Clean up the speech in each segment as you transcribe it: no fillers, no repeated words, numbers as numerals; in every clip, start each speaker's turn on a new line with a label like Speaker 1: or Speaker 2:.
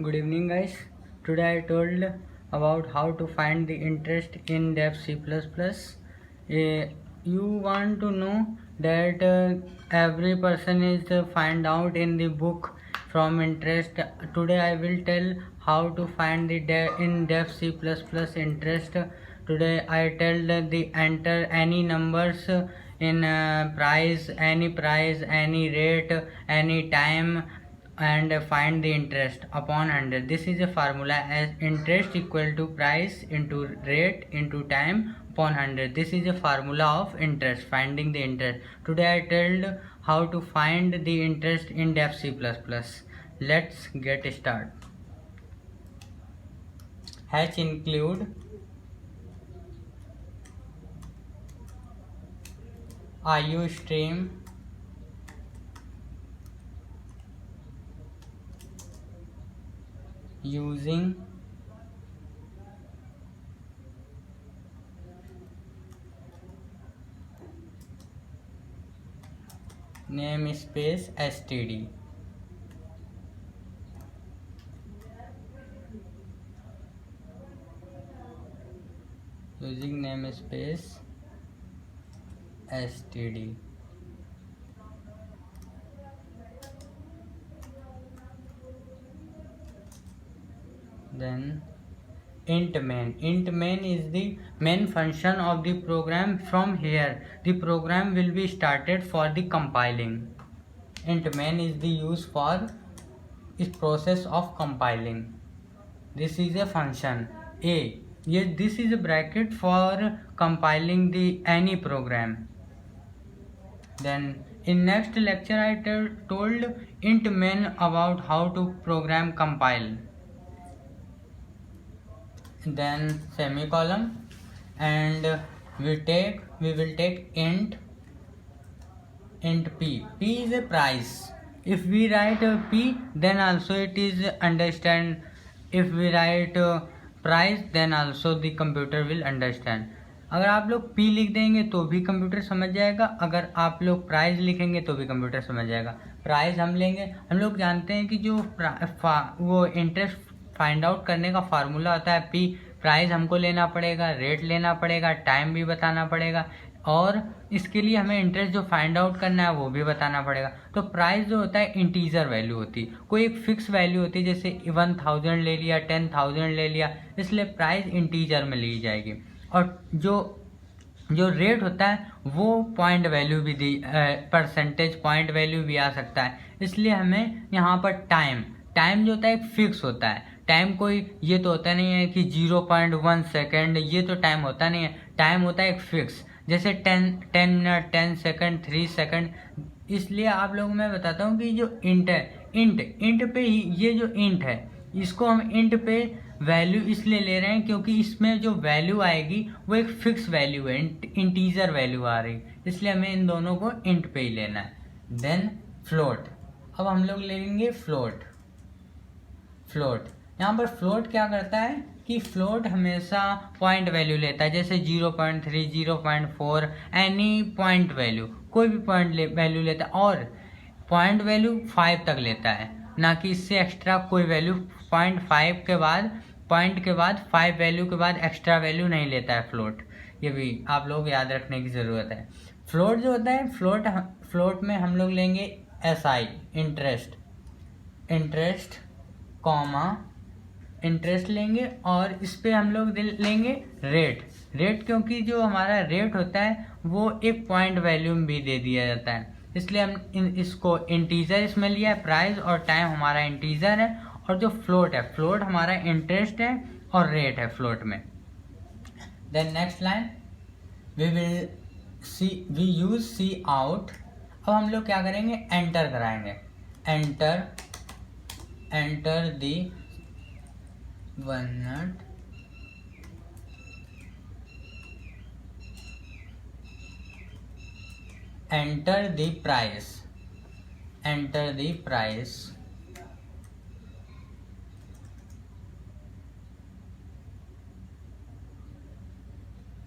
Speaker 1: Good evening, guys. Today I told about how to find the interest in Dev C++. You want to know that every person is find out in the book from interest. Today I will tell how to find the in Dev C++ interest. Today I tell the enter any numbers in price, any rate, any time, and find the interest upon 100. This is a formula as interest equal to price into rate into time upon 100. This is a formula of interest, finding the interest. Today I told how to find the interest in Dev C++. Let's get started. Hash include IOStream, using namespace std. Using namespace std. Then int main is the main function of the program. From here the program will be started for the compiling. Int main is the use for is process of compiling. This is a function a. Yes, this is a bracket for compiling the any program. Then in next lecture I told int main about how to program compile. Then semicolon, and we will take int p. P is a price. If we write p, then also it is understand. If we write price, then also the computer will understand. अगर आप लोग p लिख देंगे तो भी computer समझ जाएगा, अगर आप लोग प्राइस लिखेंगे तो भी कंप्यूटर समझ जाएगा. प्राइस हम लेंगे, हम लोग जानते हैं कि जो वो इंटरेस्ट फाइंड आउट करने का फार्मूला होता है पी. प्राइस हमको लेना पड़ेगा, रेट लेना पड़ेगा, टाइम भी बताना पड़ेगा, और इसके लिए हमें इंटरेस्ट जो फाइंड आउट करना है वो भी बताना पड़ेगा. तो प्राइस जो होता है इंटीजर वैल्यू होती है, कोई एक फिक्स वैल्यू होती है, जैसे 1000 ले लिया, 10,000 ले लिया, इसलिए प्राइस इंटीजर में ली जाएगी. और जो रेट होता है वो पॉइंट वैल्यू भी दी, परसेंटेज पॉइंट वैल्यू भी आ सकता है. इसलिए हमें यहाँ पर टाइम जो होता है एक फिक्स होता है. टाइम कोई ये तो होता नहीं है कि 0.1 सेकेंड, ये तो टाइम होता नहीं है. टाइम होता है एक फिक्स, जैसे 10 मिनट, 10 सेकेंड, 3 सेकेंड. इसलिए आप लोगों को मैं बताता हूँ कि जो इंट है, इंट पे ही ये जो इंट है, इसको हम इंट पे वैल्यू इसलिए ले रहे हैं क्योंकि इसमें जो वैल्यू आएगी वो एक फिक्स वैल्यू है, इंटीजर वैल्यू आ रही, इसलिए हमें इन दोनों को इंट पे ही लेना है. Then float. अब हम लोग लेंगे फ्लोट. यहाँ पर फ्लोट क्या करता है कि फ्लोट हमेशा पॉइंट वैल्यू लेता है, जैसे 0.3, 0.4, एनी पॉइंट वैल्यू, कोई भी पॉइंट वैल्यू लेता है, और पॉइंट वैल्यू 5 तक लेता है, ना कि इससे एक्स्ट्रा कोई वैल्यू. 0.5 के बाद, पॉइंट के बाद 5 वैल्यू के बाद एक्स्ट्रा वैल्यू नहीं लेता है फ्लोट. ये भी आप लोग याद रखने की ज़रूरत है. फ्लोट जो होता है, फ्लोट में हम लोग लेंगे SI, इंटरेस्ट कॉमा इंटरेस्ट लेंगे, और इस पे हम लोग लेंगे रेट, क्योंकि जो हमारा रेट होता है वो एक पॉइंट वैल्यू में भी दे दिया जाता है, इसलिए हम इसको इंटीजर इसमें लिया है. प्राइस और टाइम हमारा इंटीजर है, और जो फ्लोट है, फ्लोट हमारा इंटरेस्ट है और रेट है फ्लोट में. Then next line, we use cout. अब हम लोग क्या करेंगे, एंटर कराएंगे. Enter the 1 minute. Enter the price.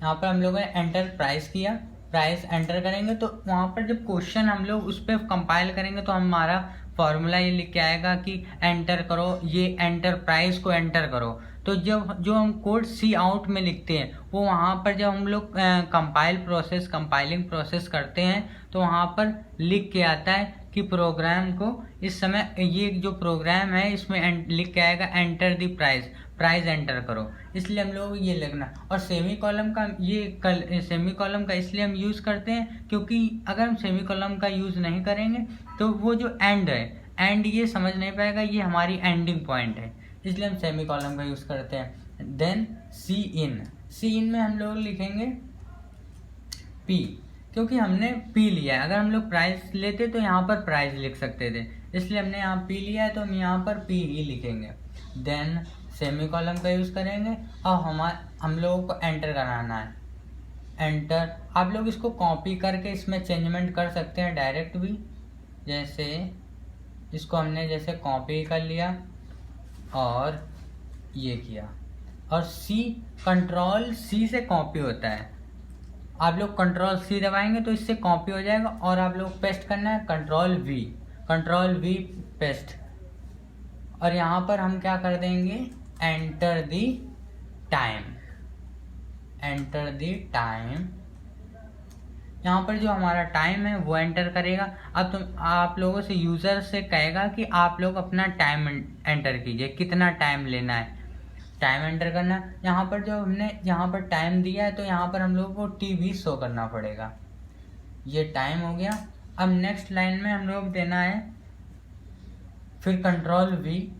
Speaker 1: यहाँ पर हम लोगों ने एंटर प्राइस किया. प्राइस एंटर करेंगे तो वहाँ पर जब क्वेश्चन हम लोग उस पर कंपाइल करेंगे तो हमारा फॉर्मूला ये लिख के आएगा कि एंटर करो, ये एंटर प्राइस को एंटर करो। तो जब जो हम कोड सी आउट में लिखते हैं वो वहाँ पर जब हम लोग कंपाइलिंग प्रोसेस करते हैं तो वहाँ पर लिख के आता है कि प्रोग्राम को इस समय ये जो प्रोग्राम है इसमें लिख के आएगा एंटर द प्राइस एंटर करो। इसलिए हम लोग ये लिखना, और सेमी कॉलम का सेमी कॉलम का इसलिए हम यूज़ करते हैं क्योंकि अगर हम सेमी कॉलम का यूज़ नहीं करेंगे तो वो जो एंड है, एंड ये समझ नहीं पाएगा ये हमारी एंडिंग पॉइंट है, इसलिए हम सेमी कॉलम का यूज़ करते हैं। देन सी इन में हम लोग लिखेंगे पी, क्योंकि हमने पी लिया है। अगर हम लोग प्राइस लेते तो यहाँ पर प्राइस लिख सकते थे, इसलिए हमने यहाँ पी लिया है तो हम यहाँ पर पी ही लिखेंगे। देन सेमी कॉलम का यूज़ करेंगे और हम लोगों को एंटर कराना है, एंटर। आप लोग इसको कॉपी करके इसमें चेंजमेंट कर सकते हैं डायरेक्ट भी, जैसे इसको हमने जैसे कॉपी कर लिया और ये किया, और कंट्रोल सी से कॉपी होता है। आप लोग कंट्रोल सी दबाएंगे तो इससे कॉपी हो जाएगा, और आप लोग पेस्ट करना है कंट्रोल वी पेस्ट, और यहाँ पर हम क्या कर देंगे एंटर दी टाइम। यहाँ पर जो हमारा टाइम है वो एंटर करेगा। अब आप लोगों से यूज़र से कहेगा कि आप लोग अपना टाइम एंटर कीजिए, कितना टाइम लेना है, टाइम एंटर करना। यहाँ पर जो हमने यहाँ पर टाइम दिया है तो यहाँ पर हम लोगों को टी शो करना पड़ेगा। ये टाइम हो गया। अब नेक्स्ट लाइन में हम लोग देना है फिर कंट्रोल वी।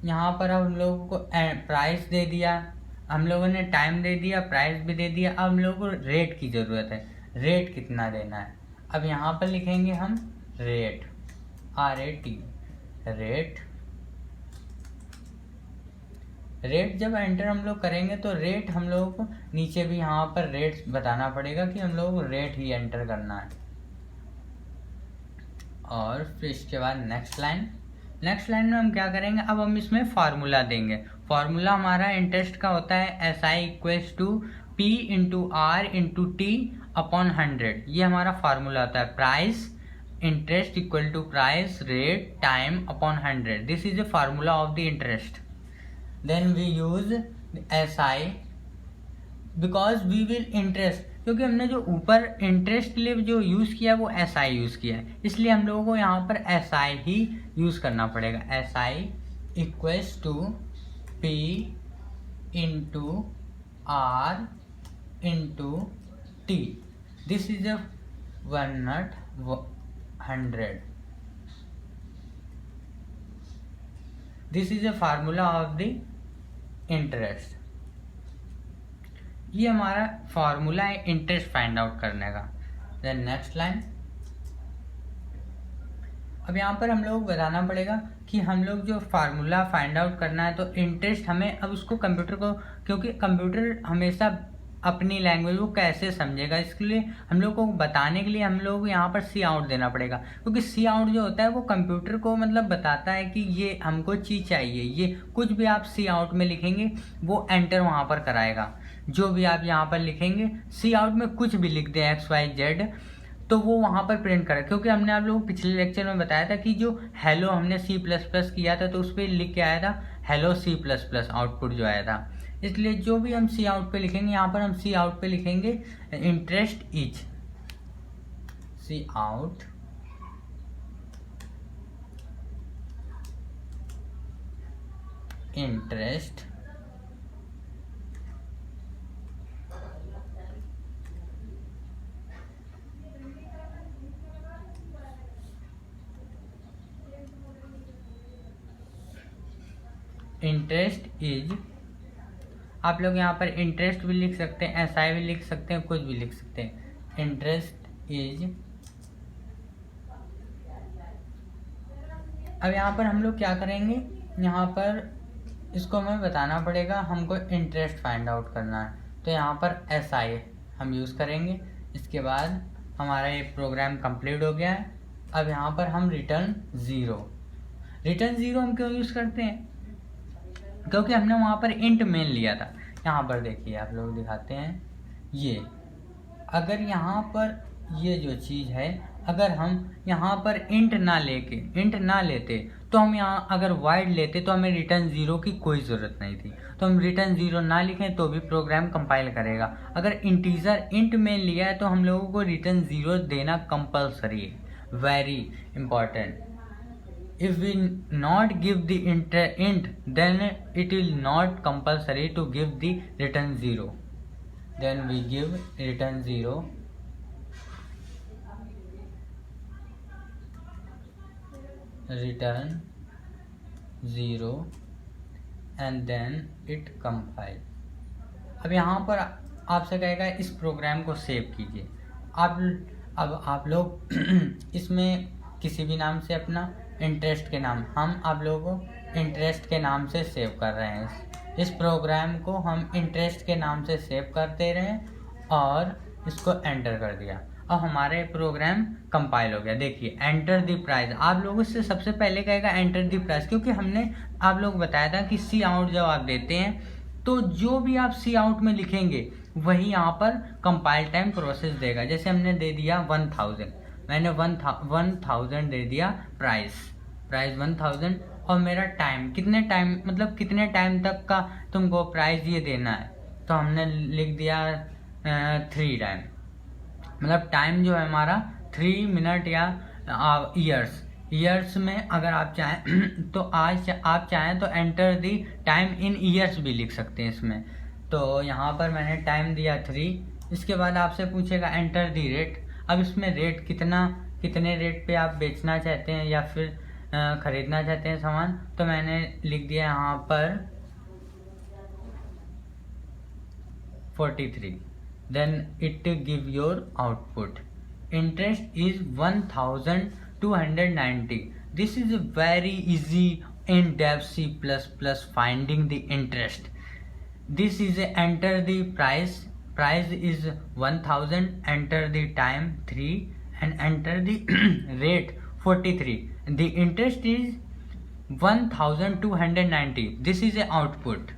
Speaker 1: यहाँ पर अब हम लोगों को प्राइस दे दिया, हम लोगों ने टाइम दे दिया, प्राइस भी दे दिया। अब हम लोगों को रेट की ज़रूरत है, रेट कितना देना है। अब यहाँ पर लिखेंगे हम रेट, RAT, रेट जब एंटर हम लोग करेंगे तो रेट हम लोगों को नीचे भी यहाँ पर रेट बताना पड़ेगा कि हम लोगों को रेट ही एंटर करना है। और फिर इसके बाद नेक्स्ट लाइन में हम क्या करेंगे, अब हम इसमें फार्मूला देंगे। फार्मूला हमारा इंटरेस्ट का होता है SI equals to P into R into T upon 100। ये हमारा फार्मूला होता है। Price interest equal to price rate time upon 100। This is a formula of the interest. Then we use SI because we will interest, क्योंकि हमने जो ऊपर interest के लिए जो यूज़ किया वो SI यूज़ किया है, इसलिए हम लोगों को यहाँ पर SI ही यूज़ करना पड़ेगा। SI equals to P into R into T। This is a 100। This is a formula of the interest. ये हमारा फार्मूला है इंटरेस्ट फाइंड आउट करने का। देन नेक्स्ट लाइन, अब यहाँ पर हम लोग बताना पड़ेगा कि हम लोग जो फार्मूला फाइंड आउट करना है तो इंटरेस्ट हमें अब उसको कंप्यूटर को, क्योंकि कंप्यूटर हमेशा अपनी लैंग्वेज को कैसे समझेगा, इसके लिए हम लोग को बताने के लिए हम लोग यहाँ पर सी आउट देना पड़ेगा। क्योंकि सी आउट जो होता है वो कंप्यूटर को मतलब बताता है कि ये हमको चीज़ चाहिए, ये कुछ भी आप सी आउट में लिखेंगे वो एंटर वहाँ पर कराएगा। जो भी आप यहाँ पर लिखेंगे सी आउट में कुछ भी लिख दें XYZ तो वो वहाँ पर प्रिंट करेगा। क्योंकि हमने आप लोगों को पिछले लेक्चर में बताया था कि जो हेलो हमने C++ किया था तो उस पर लिख के आया था हेलो C++ आउटपुट जो आया था। इसलिए जो भी हम सी आउट पे लिखेंगे यहाँ पर हम सी आउट पे लिखेंगे interest is, cout interest is. आप लोग यहाँ पर इंटरेस्ट भी लिख सकते हैं, SI भी लिख सकते हैं, कुछ भी लिख सकते हैं। Interest is. अब यहाँ पर हम लोग क्या करेंगे, यहाँ पर इसको हमें बताना पड़ेगा, हमको इंटरेस्ट फाइंड आउट करना है तो यहाँ पर SI हम यूज़ करेंगे। इसके बाद हमारा ये प्रोग्राम कंप्लीट हो गया है। अब यहाँ पर हम रिटर्न ज़ीरो हम क्यों यूज़ करते हैं, क्योंकि हमने वहाँ पर इंट मेन लिया था। यहाँ पर देखिए आप लोग दिखाते हैं, ये अगर यहाँ पर ये जो चीज़ है अगर हम यहाँ पर इंट ना लेते तो हम यहाँ अगर वाइड लेते तो हमें रिटर्न 0 की कोई ज़रूरत नहीं थी। तो हम रिटर्न 0 ना लिखें तो भी प्रोग्राम कंपाइल करेगा। अगर इंटीजर इंट में लिया है तो हम लोगों को रिटर्न 0 देना कंपलसरी है, very important. If we not give the int, then it will not compulsory to give the return 0. Then we give return 0. Return 0 and then it compile. अब यहाँ पर आपसे कहेगा इस प्रोग्राम को सेव कीजिए। अब आप लोग इसमें किसी भी नाम से अपना इंटरेस्ट के नाम, हम आप लोगों को इंटरेस्ट के नाम से सेव कर रहे हैं। इस प्रोग्राम को हम इंटरेस्ट के नाम से सेव करते रहे और इसको एंटर कर दिया। अब हमारे प्रोग्राम कंपाइल हो गया। देखिए एंटर द प्राइस, आप लोगों से सबसे पहले कहेगा एंटर द प्राइस, क्योंकि हमने आप लोग बताया था कि सी आउट जब आप देते हैं तो जो भी आप सी आउट में लिखेंगे वही यहाँ पर कंपाइल टाइम प्रोसेस देगा। जैसे हमने दे दिया 1000, मैंने 1000 दे दिया प्राइस 1000 और मेरा टाइम कितने टाइम तक का तुमको प्राइस ये देना है, तो हमने लिख दिया 3 टाइम, मतलब टाइम जो है हमारा 3 मिनट या ईयर्स में अगर आप चाहें तो आप चाहें तो enter the time in years भी लिख सकते हैं इसमें। तो यहाँ पर मैंने टाइम दिया 3। इसके बाद आपसे पूछेगा एंटर दी रेट। अब इसमें रेट कितने रेट पे आप बेचना चाहते हैं या फिर ख़रीदना चाहते हैं सामान, तो मैंने लिख दिया यहाँ पर 43। Then it give your output. Interest is 1290। This is very easy in dev C++ finding the interest. This is enter the price is 1000, enter the time 3 and enter the rate 43. The interest is 1290. This is a output.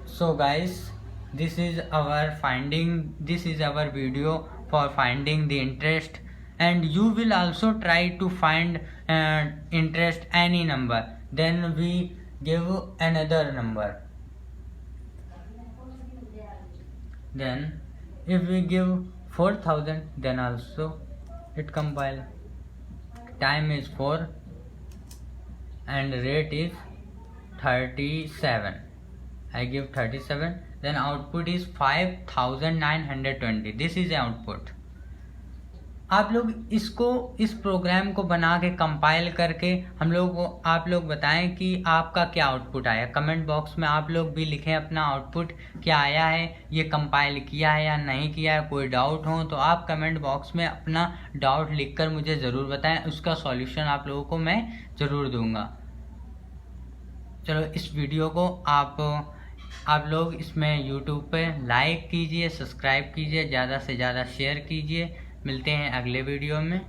Speaker 1: So guys, this is our video for finding the interest, and you will also try to find interest any number. Then we give another number. Then if we give 4000, then also it compile. Time is 4 and rate is 37. I give 37. Then output is 5920. This is the output. आप लोग इस programme को बना के compile करके आप लोग बताएं कि आपका क्या आउटपुट आया। कमेंट बॉक्स में आप लोग भी लिखें अपना आउटपुट क्या आया है, ये कंपाइल किया है या नहीं किया है। कोई डाउट हो तो आप कमेंट बॉक्स में अपना डाउट लिखकर मुझे ज़रूर बताएं, उसका सॉल्यूशन आप लोगों को मैं ज़रूर दूंगा। चलो इस वीडियो को आप लोग इसमें यूट्यूब पे लाइक कीजिए, सब्सक्राइब कीजिए, ज़्यादा से ज़्यादा शेयर कीजिए। मिलते हैं अगले वीडियो में।